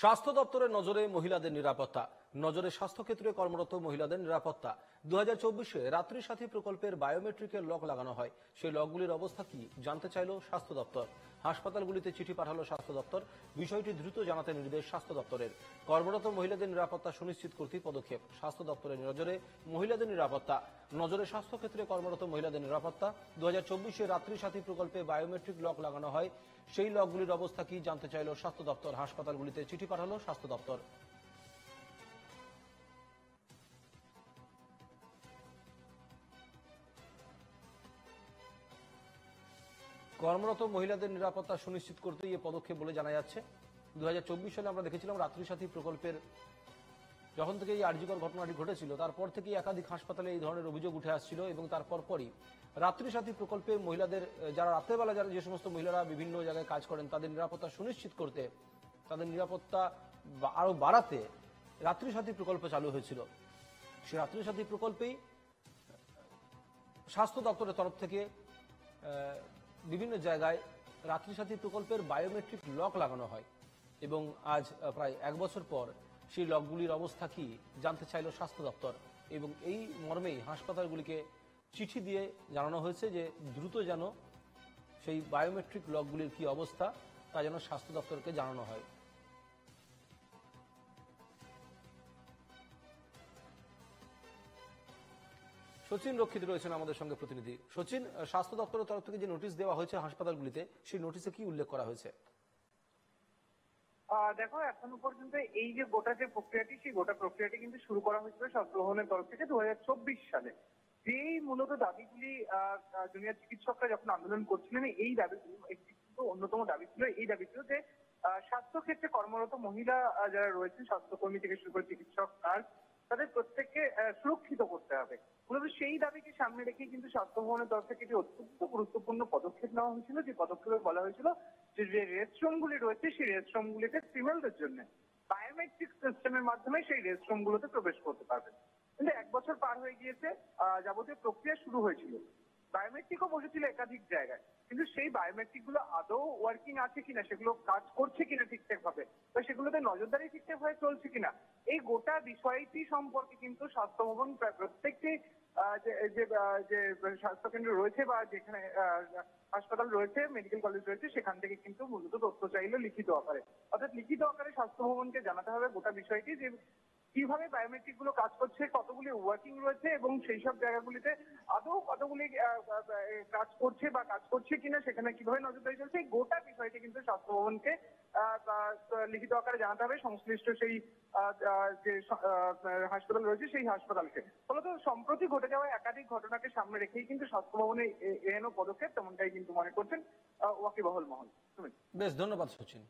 স্বাস্থ্য দপ্তরের নজরে মহিলাদের নিরাপত্তা। নজরে স্বাস্থ্যক্ষেত্রে কর্মরত মহিলাদের নিরাপত্তা। 2024-এ রাত্রি সাথী প্রকল্পের বায়োমেট্রিকের লক লাগানো হয়। সেই লকগুলির অবস্থা কি জানতে চাইল স্বাস্থ্য দপ্তর। হাসপাতালগুলিতে চিঠি পাঠালো স্বাস্থ্য দপ্তর। বিষয়টি দ্রুত জানাতে নির্দেশ স্বাস্থ্য দপ্তরের। কর্মরত মহিলাদের নিরাপত্তা সুনিশ্চিত করতে পদক্ষেপ। স্বাস্থ্য দপ্তরের নজরে মহিলাদের নিরাপত্তা। নজরে স্বাস্থ্যক্ষেত্রে কর্মরত মহিলাদের নিরাপত্তা। 2024-এ রাত্রি সাথী প্রকল্পে বায়োমেট্রিক লক লাগানো হয়। সেই লকগুলির অবস্থা কি জানতে চাইল স্বাস্থ্য দপ্তর। হাসপাতালগুলিতে চিঠি পাঠালো স্বাস্থ্য দপ্তর। কর্মরত মহিলাদের নিরাপত্তা সুনিশ্চিত করতে এই পদক্ষেপ বলে জানা যাচ্ছে। 2024 সালে আমরা দেখেছিলাম রাত্রি সাথী প্রকল্পের যখন থেকে এই আরজিকর ঘটনাটি ঘটেছিল তারপর থেকেই একাধিক হাসপাতালে এই ধরনের অভিযোগ উঠে আসছিল এবং তারপর পরই রাত্রি সাথী প্রকল্পে মহিলাদের যারা রাত্রেবেলা যে সমস্ত মহিলারা বিভিন্ন জায়গায় কাজ করেন তাদের নিরাপত্তা সুনিশ্চিত করতে, তাদের নিরাপত্তা আরো বাড়াতে রাত্রি সাথী প্রকল্প চালু হয়েছিল। সেই রাত্রি সাথী প্রকল্পেই স্বাস্থ্য দপ্তরের তরফ থেকে বিভিন্ন জায়গায় রাত্রি সাথী প্রকল্পের বায়োমেট্রিক লক লাগানো হয় এবং আজ প্রায় 1 বছর পর সেই লকগুলির অবস্থা কি জানতে চাইল স্বাস্থ্য দপ্তর এবং এই মর্মেই হাসপাতালগুলিকে চিঠি দিয়ে জানানো হয়েছে যে দ্রুত যেন সেই বায়োমেট্রিক লকগুলির কি অবস্থা তা যেন স্বাস্থ্য দপ্তরকে জানানো হয়। সচিন রক্ষিত রয়েছেন আমাদের সঙ্গে প্রতিনিধি। সচিন, স্বাস্থ্য দপ্তরের তরফ থেকে যে নোটিশ দেওয়া হয়েছে হাসপাতালগুলিতে সেই নোটিশে কি উল্লেখ করা হয়েছে? দেখো, এখনো পর্যন্ত এই যে গোটা যে প্রক্রিয়াটি সেই গোটা প্রক্রিয়াটি কিন্তু শুরু করা হয়েছিল স্বাস্থ্য ভবনের তরফ থেকে 2024 সালে। যেই মূলত দাবিগুলি জুনিয়র চিকিৎসকরা যখন আন্দোলন করছিলেন, এই দাবিগুলি একটি কিন্তু অন্যতম দাবি ছিল। এই দাবি ছিল যে স্বাস্থ্য ক্ষেত্রে কর্মরত মহিলা যারা রয়েছেন, স্বাস্থ্যকর্মী থেকে শুরু করে চিকিৎসক নার্স, তাদের প্রত্যেককে সুরক্ষিত করতে হবে। মূলত সেই দাবিকে সামনে রেখে কিন্তু স্বাস্থ্য ভবনের তরফ থেকে একটি অত্যন্ত গুরুত্বপূর্ণ পদক্ষেপ নেওয়া হয়েছিল। যে পদক্ষেপে বলা হয়েছিল যে রেস্টরুম গুলি রয়েছে সেই রেস্টরুম গুলিতে ফিমেলদের জন্য বায়োমেট্রিক সিস্টেমের মাধ্যমে সেই রেস্টরুম গুলোতে প্রবেশ করতে পারবে। কিন্তু 1 বছর পার হয়ে গিয়েছে, যাবতীয় প্রক্রিয়া শুরু হয়েছিল, বায়োমেট্রিকও বসেছিল একাধিক জায়গায়, কিন্তু সেই বায়োমেট্রিক গুলো আদৌ ওয়ার্কিং আছে কিনা, সেগুলো কাজ করছে কিনা ঠিকঠাক ভাবে, বা সেগুলোতে নজরদারি ঠিকঠাক ভাবে চলছে কিনা, এই গোটা বিষয়টি সম্পর্কে কিন্তু স্বাস্থ্য ভবন প্রায় প্রত্যেকটি যে স্বাস্থ্য কেন্দ্র রয়েছে বা যেখানে হাসপাতাল রয়েছে, মেডিকেল কলেজ রয়েছে, সেখান থেকে কিন্তু মূলত তথ্য চাইলে লিখিত আকারে, অর্থাৎ লিখিত আকারে স্বাস্থ্য ভবনকে জানাতে হবে গোটা বিষয়টি, যে কিভাবে বায়োমেট্রিক গুলো কাজ করছে, কতগুলি ওয়ার্কিং রয়েছে এবং সেই সব জায়গাগুলিতে আদৌ কতগুলি কাজ করছে বা কাজ করছে কিনা, সেখানে কিভাবে নজরদারি চলছে, এই গোটা বিষয়টি কিন্তু স্বাস্থ্য ভবনকে লিখিত আকারে জানাতে হবে সংশ্লিষ্ট সেই যে হাসপাতাল রয়েছে সেই হাসপাতালকে। ফলত সম্প্রতি ঘটে যাওয়া একাধিক ঘটনাকে সামনে রেখেই কিন্তু স্বাস্থ্য ভবনে এহেন পদক্ষেপ, তেমনটাই কিন্তু মনে করছেন ওয়াকিবহাল মহল। বেশ, ধন্যবাদ সচিন।